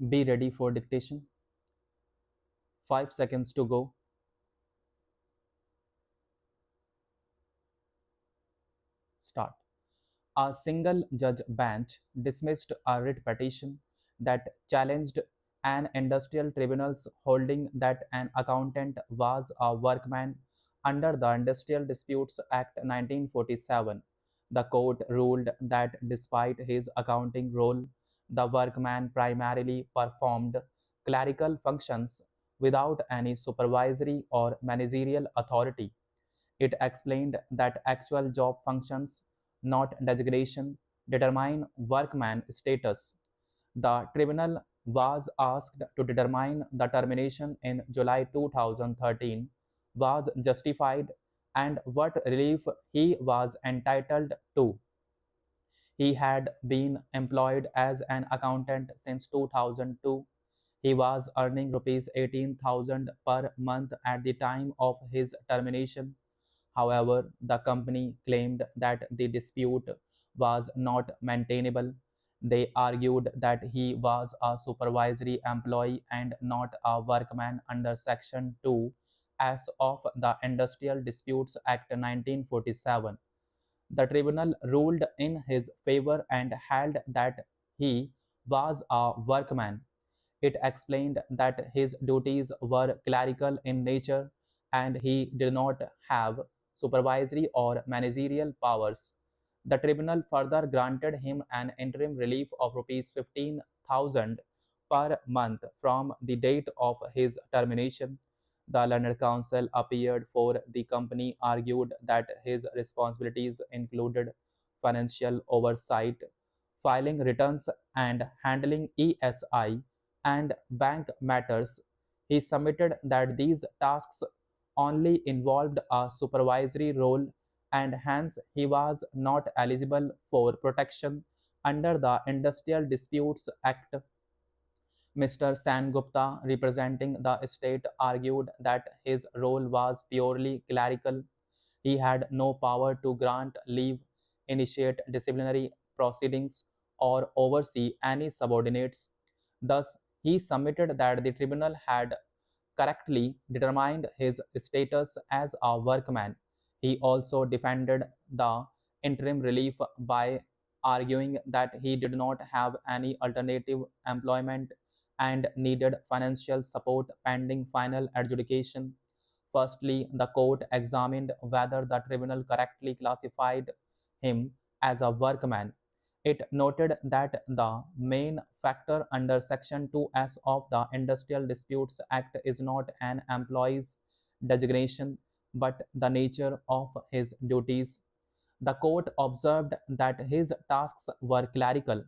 Be ready for dictation. 5 seconds to go. Start. A single judge bench dismissed a writ petition that challenged an industrial tribunal's holding that an accountant was a workman under the Industrial Disputes Act 1947. The court ruled that despite his accounting role, the workman primarily performed clerical functions without any supervisory or managerial authority. It explained that actual job functions, not designation, determine workman status. The tribunal was asked to determine the termination in July 2013 was justified and what relief he was entitled to. He had been employed as an accountant since 2002. He was earning rupees 18,000 per month at the time of his termination. However, the company claimed that the dispute was not maintainable. They argued that he was a supervisory employee and not a workman under Section 2 as of the Industrial Disputes Act 1947. The tribunal ruled in his favor and held that he was a workman. It explained that his duties were clerical in nature and he did not have supervisory or managerial powers. The tribunal further granted him an interim relief of rupees 15,000 per month from the date of his termination. The learned counsel appeared for the company argued that his responsibilities included financial oversight, filing returns, and handling ESI and bank matters. He submitted that these tasks only involved a supervisory role and hence he was not eligible for protection under the Industrial Disputes Act. Mr. Sangupta, representing the estate, argued that his role was purely clerical. He had no power to grant leave, initiate disciplinary proceedings, or oversee any subordinates. Thus, he submitted that the tribunal had correctly determined his status as a workman. He also defended the interim relief by arguing that he did not have any alternative employment and needed financial support pending final adjudication. Firstly, the court examined whether the tribunal correctly classified him as a workman. It noted that the main factor under Section 2S of the Industrial Disputes Act is not an employee's designation but the nature of his duties. The court observed that his tasks were clerical.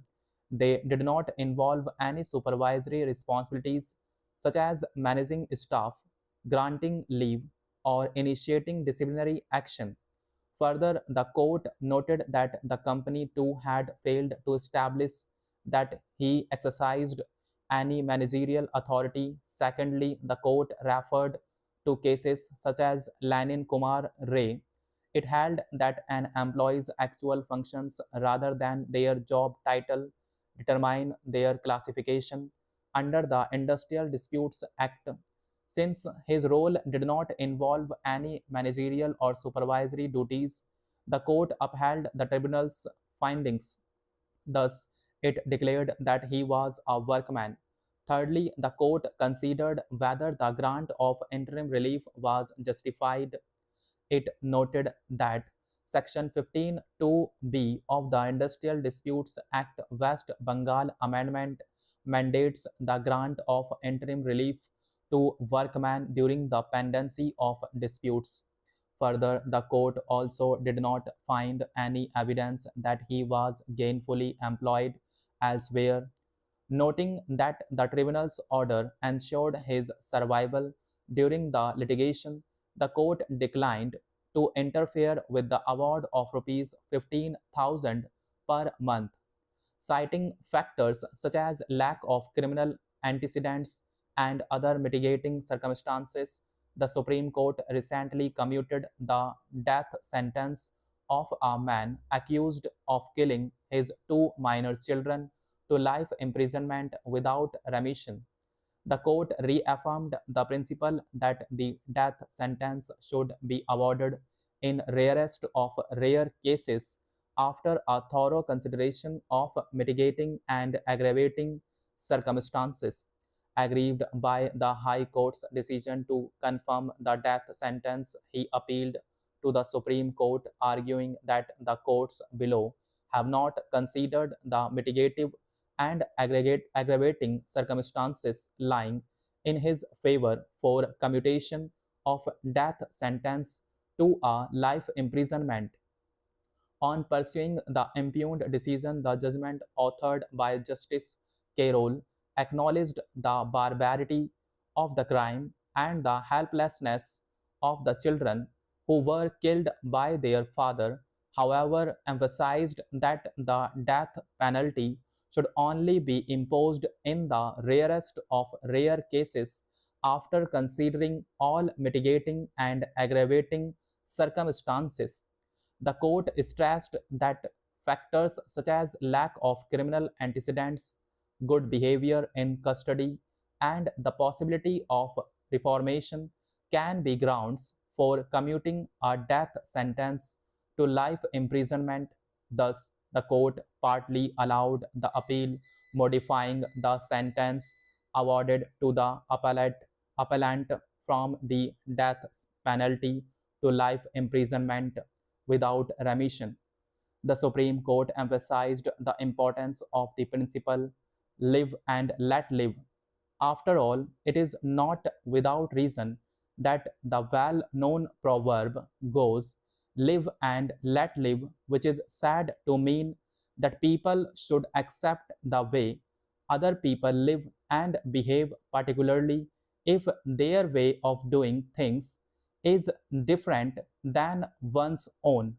They did not involve any supervisory responsibilities such as managing staff, granting leave, or initiating disciplinary action. Further, the court noted that the company too had failed to establish that he exercised any managerial authority. Secondly, the court referred to cases such as Lanin Kumar Ray. It held that an employee's actual functions rather than their job title determine their classification under the Industrial Disputes Act. Since his role did not involve any managerial or supervisory duties, the court upheld the tribunal's findings. Thus, it declared that he was a workman. Thirdly, the court considered whether the grant of interim relief was justified. It noted that Section 15(2)(b) of the Industrial Disputes Act West Bengal Amendment mandates the grant of interim relief to workmen during the pendency of disputes. Further, the court also did not find any evidence that he was gainfully employed elsewhere, noting that the tribunal's order ensured his survival during the litigation. The court declined to interfere with the award of rupees 15,000 per month, citing factors such as lack of criminal antecedents and other mitigating circumstances. The Supreme Court recently commuted the death sentence of a man accused of killing his two minor children to life imprisonment without remission. The court reaffirmed the principle that the death sentence should be awarded in rarest of rare cases after a thorough consideration of mitigating and aggravating circumstances. Aggrieved by the High Court's decision to confirm the death sentence, he appealed to the Supreme Court, arguing that the courts below have not considered the mitigative and aggravating circumstances lying in his favor for commutation of death sentence to a life imprisonment. On pursuing the impugned decision, the judgment authored by Justice Carroll acknowledged the barbarity of the crime and the helplessness of the children who were killed by their father, however, emphasized that the death penalty should only be imposed in the rarest of rare cases after considering all mitigating and aggravating circumstances. The court stressed that factors such as lack of criminal antecedents, good behavior in custody, and the possibility of reformation can be grounds for commuting a death sentence to life imprisonment. Thus, the court partly allowed the appeal, modifying the sentence awarded to the appellant from the death penalty to life imprisonment without remission. The Supreme Court emphasized the importance of the principle live and let live. After all, it is not without reason that the well known proverb goes, live and let live, which is said to mean that people should accept the way other people live and behave, particularly if their way of doing things is different than one's own.